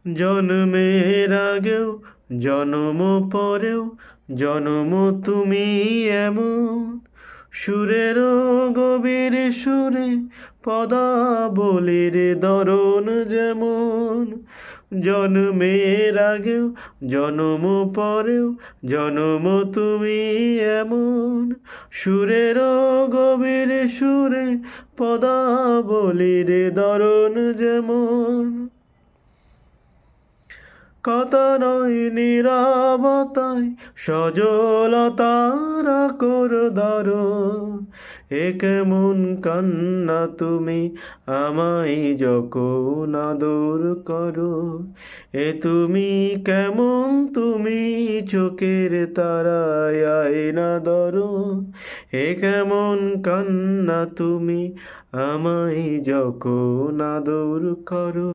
জন্মের আগেও জনম পরেও জনম তুমি এমন সুরের গভীর সুরে পদাবলীর দরণ যেমন জন্মের আগেও জনম পরেও জনম তুমি এমন সুরের গভীর সুরে পদাবলীর দরণ যেমন কথা নয় নীরবতায় সজলতার আকর ধারণ এ কেমন কান্না তুমি আমায় যখন আদর করো এ তুমি কেমন তুমি চোখের তারায় আয়না ধরো এ কেমন কান্না তুমি আমায় যখন আদর করো।